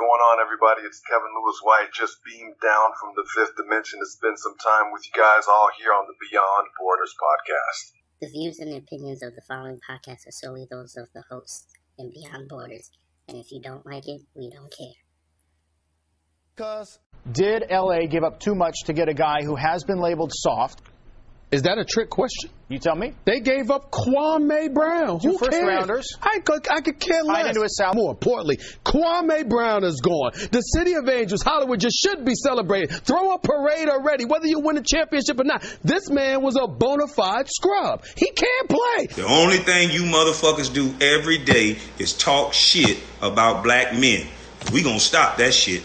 going on, everybody? It's Kevin Lewis White, just beamed down from the fifth dimension to spend some time with you guys all here on the Beyond Borders podcast. The views and opinions of the following podcast are solely those of the hosts and Beyond Borders, and if you don't like it, we don't care. Did LA give up too much to get a guy who has been labeled soft? Is that a trick question? You tell me. They gave up Kwame Brown. Two Who first cares? rounders. I could care less. Into his salary. More importantly, Kwame Brown is gone. The City of Angels, Hollywood, just should be celebrated. Throw a parade already, whether you win a championship or not. This man was a bona fide scrub. He can't play. The only thing you motherfuckers do every day is talk shit about black men. We gonna stop that shit.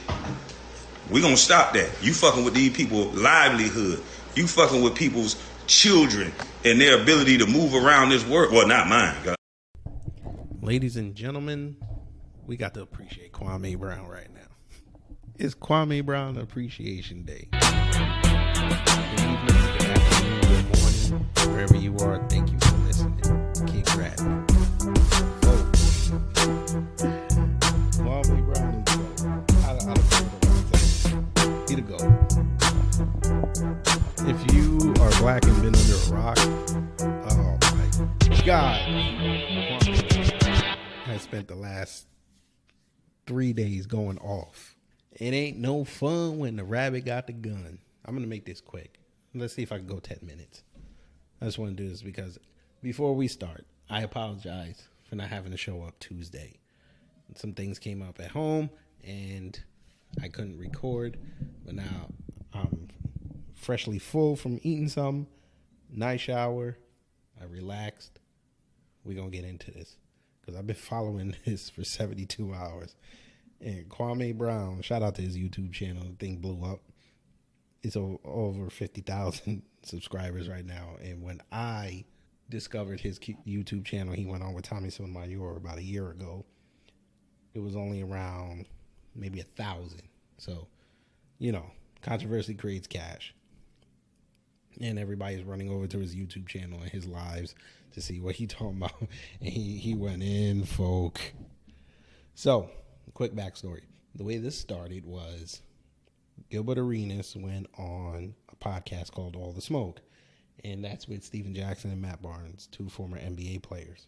We gonna stop that. You fucking with these people's livelihood. You fucking with people's children and their ability to move around this world. Well, not mine, God. Ladies and gentlemen, we got to appreciate Kwame Brown right now. It's Kwame Brown Appreciation Day. Good evening, good afternoon, good morning, wherever you are. Thank you for listening. Keep rapping. Kwame Brown is the GOAT. If you are black and been under a rock, oh my God. I spent the last 3 days going off. It ain't no fun when the rabbit got the gun. I'm going to make this quick. Let's see if I can go 10 minutes. I just want to do this because before we start, I apologize for not having to show up Tuesday. Some things came up at home and I couldn't record, but now I'm freshly full from eating something. Nice shower. I relaxed. We're going to get into this because I've been following this for 72 hours. And Kwame Brown, shout out to his YouTube channel. The thing blew up. It's over 50,000 subscribers right now. And when I discovered his YouTube channel, he went on with Tommy Sotomayor about a year ago. It was only around maybe 1,000. So, you know, controversy creates cash. And everybody's running over to his YouTube channel and his lives to see what he talking about. And he went in, folk. So, quick backstory. The way this started was Gilbert Arenas went on a podcast called All the Smoke. And that's with Steven Jackson and Matt Barnes, two former NBA players.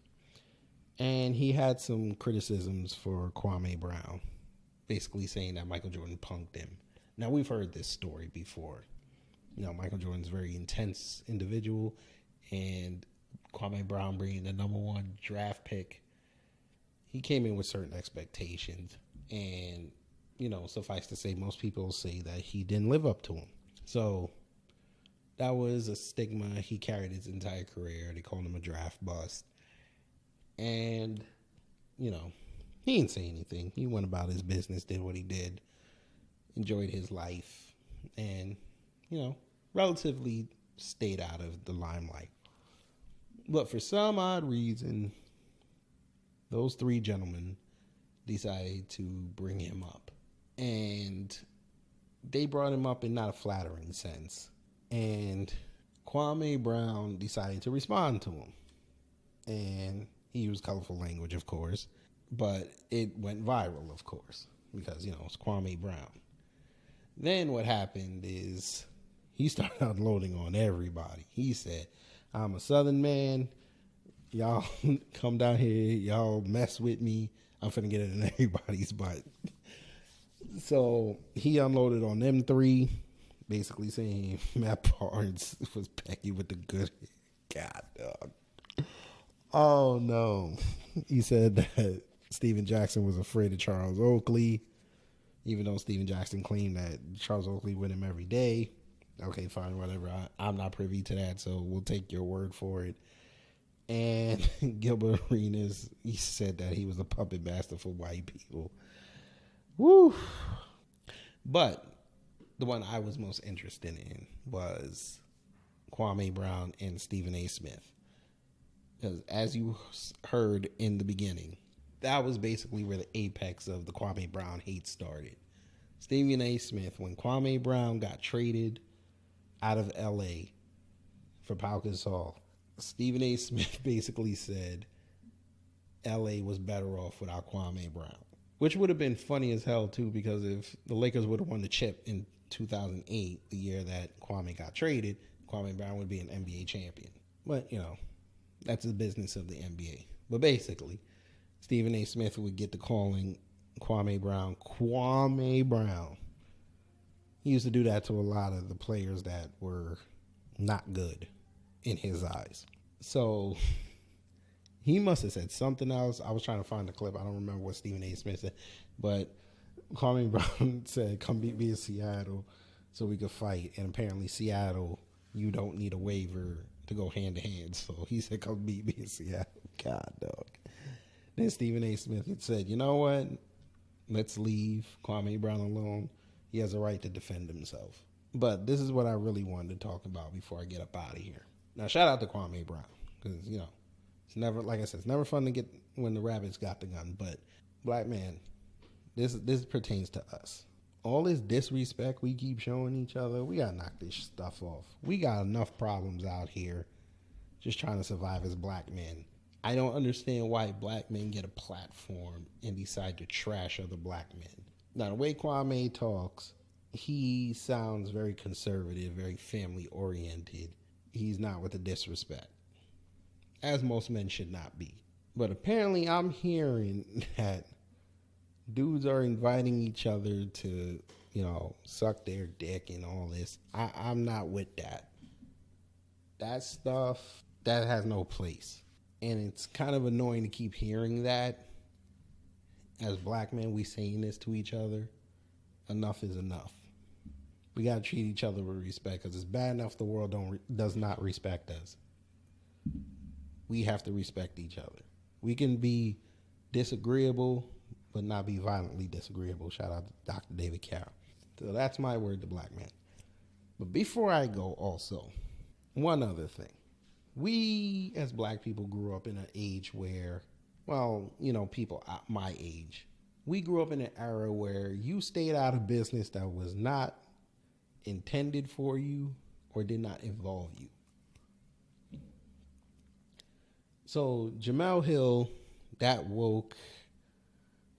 And he had some criticisms for Kwame Brown, basically saying that Michael Jordan punked him. Now, we've heard this story before. You know, Michael Jordan's a very intense individual, and Kwame Brown being the number one draft pick, he came in with certain expectations. And, you know, suffice to say, most people say that he didn't live up to them. So that was a stigma he carried his entire career. They called him a draft bust. And, you know, he didn't say anything. He went about his business, did what he did, enjoyed his life, and, you know, relatively stayed out of the limelight. But for some odd reason, those three gentlemen decided to bring him up. And they brought him up in not a flattering sense. And Kwame Brown decided to respond to him. And he used colorful language, of course. But it went viral, of course, because, you know, it's Kwame Brown. Then what happened is he started unloading on everybody. He said, I'm a Southern man. Y'all come down here. Y'all mess with me. I'm finna get it in everybody's butt. So he unloaded on them three, basically saying Matt Barnes was Becky with the good. God, dog. Oh, no. He said that Steven Jackson was afraid of Charles Oakley, even though Steven Jackson claimed that Charles Oakley with him every day. Okay, fine, whatever. I'm not privy to that, so we'll take your word for it. And Gilbert Arenas, he said that he was a puppet master for white people. Woo! But the one I was most interested in was Kwame Brown and Stephen A. Smith. Because as you heard in the beginning, that was basically where the apex of the Kwame Brown hate started. Stephen A. Smith, when Kwame Brown got traded out of L.A. for Pau Gasol, Stephen A. Smith basically said L.A. was better off without Kwame Brown. which would have been funny as hell too, because if the Lakers would have won the chip in 2008, the year that Kwame got traded, Kwame Brown would be an NBA champion. But, that's the business of the NBA. But basically, Stephen A. Smith would get to calling Kwame Brown. He used to do that to a lot of the players that were not good in his eyes. So he must have said something else. I was trying to find the clip. I don't remember what Stephen A. Smith said. But Kwame Brown said, come beat me in Seattle so we could fight. And apparently Seattle, you don't need a waiver to go hand to hand. So he said, come beat me in Seattle. God, dog. Then Stephen A. Smith had said, you know what? Let's leave Kwame Brown alone. He has a right to defend himself. But this is what I really wanted to talk about before I get up out of here. Now, shout out to Kwame Brown. Because, it's never, like I said, it's never fun to get when the rabbits got the gun. But, black man, this pertains to us. All this disrespect we keep showing each other, we got to knock this stuff off. We got enough problems out here just trying to survive as black men. I don't understand why black men get a platform and decide to trash other black men. Now, the way Kwame talks, he sounds very conservative, very family-oriented. He's not with the disrespect, as most men should not be. But apparently I'm hearing that dudes are inviting each other to, suck their dick and all this. I'm not with that. That stuff, that has no place. And it's kind of annoying to keep hearing that. As black men, we saying this to each other. Enough is enough. We got to treat each other with respect, because it's bad enough the world does not respect us. We have to respect each other. We can be disagreeable, but not be violently disagreeable. Shout out to Dr. David Carroll. So that's my word to black men. But before I go, also, one other thing. We, as black people, grew up in an age where, people my age, we grew up in an era where you stayed out of business that was not intended for you or did not involve you. So Jemele Hill, that woke,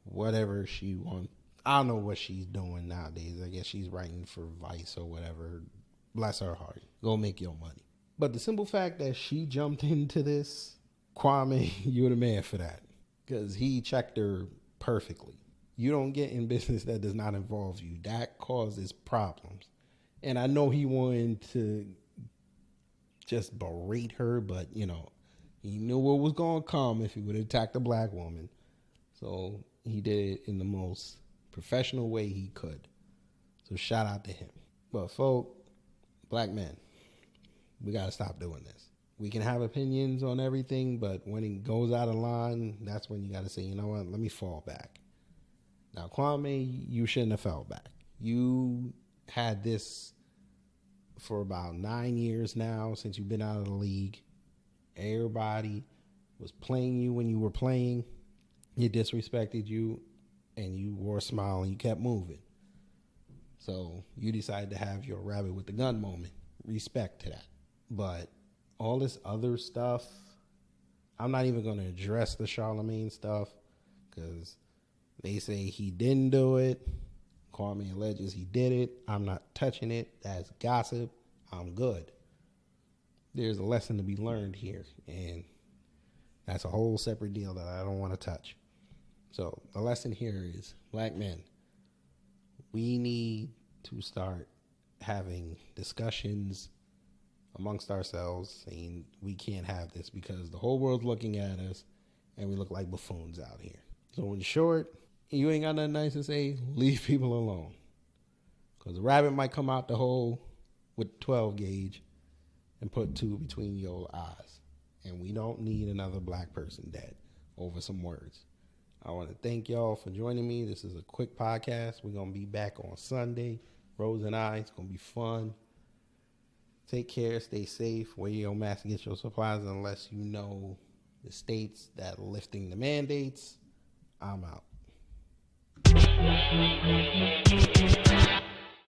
whatever she wants, I don't know what she's doing nowadays. I guess she's writing for Vice or whatever. Bless her heart. Go make your money. But the simple fact that she jumped into this, Kwame, you're the man for that. Because he checked her perfectly. You don't get in business that does not involve you. That causes problems. And I know he wanted to just berate her, but, he knew what was going to come if he would have attacked a black woman. So he did it in the most professional way he could. So shout out to him. But folk, black men, we got to stop doing this. We can have opinions on everything, but when it goes out of line, that's when you got to say, you know what, let me fall back. Now, Kwame, you shouldn't have fell back. You had this for about 9 years now since you've been out of the league. Everybody was playing you when you were playing. He disrespected you, and you wore a smile and you kept moving. So you decided to have your rabbit with the gun moment. Respect to that. But all this other stuff, I'm not even going to address the Charlemagne stuff, because they say he didn't do it. Kwame alleges he did it. I'm not touching it. That's gossip. I'm good. There's a lesson to be learned here, and that's a whole separate deal that I don't want to touch. So the lesson here is, black men, we need to start having discussions amongst ourselves saying we can't have this because the whole world's looking at us and we look like buffoons out here. So in short, you ain't got nothing nice to say, leave people alone. Because the rabbit might come out the hole with 12 gauge and put 2 between your eyes. And we don't need another black person dead over some words. I want to thank y'all for joining me. This is a quick podcast. We're going to be back on Sunday. Rose and I. It's going to be fun. Take care. Stay safe. Wear your mask and get your supplies unless you know the states that are lifting the mandates. I'm out.